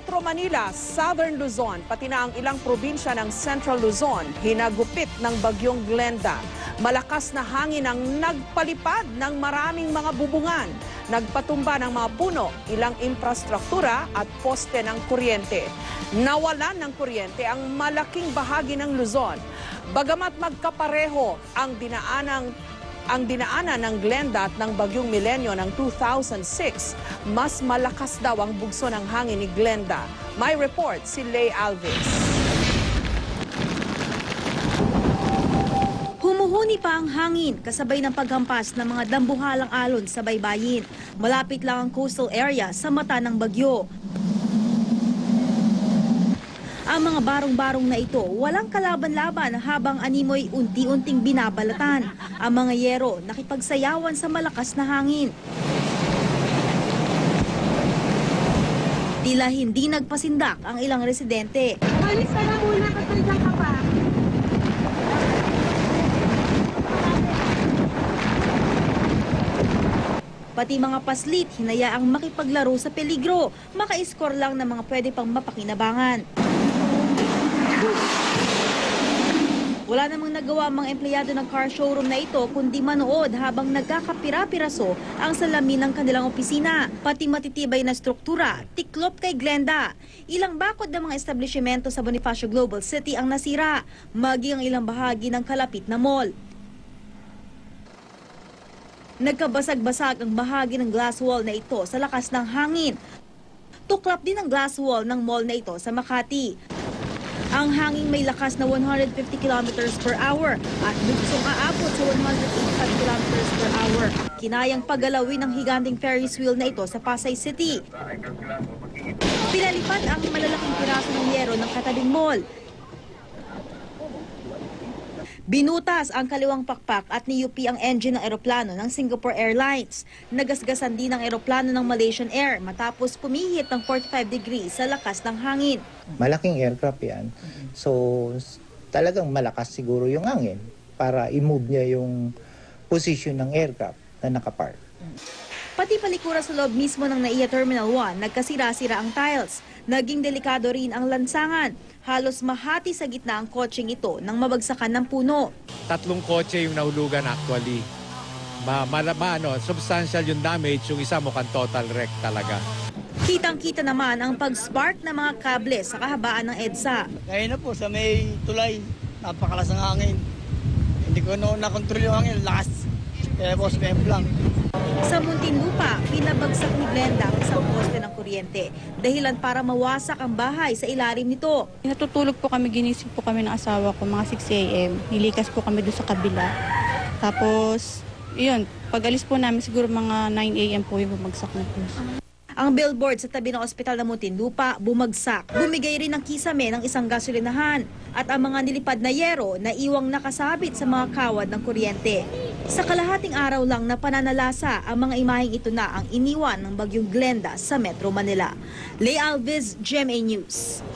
Metro Manila, Southern Luzon, pati na ang ilang probinsya ng Central Luzon, hinagupit ng bagyong Glenda. Malakas na hangin ang nagpalipad ng maraming mga bubungan, nagpatumba ng mga puno, ilang infrastruktura at poste ng kuryente. Nawalan ng kuryente ang malaking bahagi ng Luzon. Bagamat magkapareho ang dinaanan ng Glenda at ng Bagyong Milenyo ng 2006, mas malakas daw ang bugso ng hangin ni Glenda. May report si Lay Alves. Humuhuni pa ang hangin kasabay ng paghampas ng mga dambuhalang alon sa baybayin. Malapit lang ang coastal area sa mata ng bagyo. Ang mga barong-barong na ito walang kalaban-laban habang animoy unti-unting binabalatan. Ang mga yero nakipagsayawan sa malakas na hangin. Tila hindi nagpasindak ang ilang residente. Malis ka na muna kasi dyan ka pa. Pati mga paslit hinayaang makipaglaro sa peligro. Maka-score lang ng mga pwede pang mapakinabangan. Wala namang nagawa ang mga empleyado ng car showroom na ito kundi manood habang nagkakapira-piraso ang salamin ng kanilang opisina. Pati matitibay na struktura, tiklop kay Glenda. Ilang bakod ng mga establishmento sa Bonifacio Global City ang nasira, maging ang ilang bahagi ng kalapit na mall. Nagkabasag-basag ang bahagi ng glass wall na ito sa lakas ng hangin. Tuklap din ang glass wall ng mall na ito sa Makati. Ang hangin may lakas na 150 kilometers per hour at buksong aabot sa 185 kilometers per hour. Kinayang pagalawin ng higanting Ferris wheel na ito sa Pasay City. Pinalipad ang malalaking piraso ng yero ng katabing mall. Binutas ang kaliwang pakpak at niyupi ang engine ng eroplano ng Singapore Airlines. Nagasgasan din ang eroplano ng Malaysian Air matapos pumihit ng 45 degrees sa lakas ng hangin. Malaking aircraft yan. So talagang malakas siguro yung hangin para i-move niya yung position ng aircraft na nakapark. Pati palikuran sa loob mismo ng NAIA Terminal 1, nagkasira-sira ang tiles. Naging delikado rin ang lansangan. Halos mahati sa gitna ang kotseng ito nang mabagsakan ng puno. 3 kotse yung nahulugan actually. Substantial yung damage, yung isa mukhang total wreck talaga. Kitang-kita naman ang pag-spark ng mga kable sa kahabaan ng EDSA. Ngayon na po sa may tulay, napakalas ng hangin. Hindi ko na-control yung hangin, lakas. Kaya po, spam lang. Sa Muntinlupa, pinabagsak ni Glenda ang isang poste ng kuryente. Dahilan para mawasak ang bahay sa ilalim nito. Natutulog po kami, ginising po kami ng asawa ko mga 6 a.m. Nilikas po kami doon sa kabila. Tapos, yun, pag-alis po namin siguro mga 9 a.m. po yung bumagsak na po. Ang billboard sa tabi ng ospital ng Muntinlupa bumagsak. Bumigay rin ng kisame ng isang gasolinahan at ang mga nilipad na yero na iwang nakasabit sa mga kawad ng kuryente. Sa kalahating araw lang na pananalasa, ang mga imaheng ito na ang iniwan ng bagyong Glenda sa Metro Manila. Lay Alves, GMA News.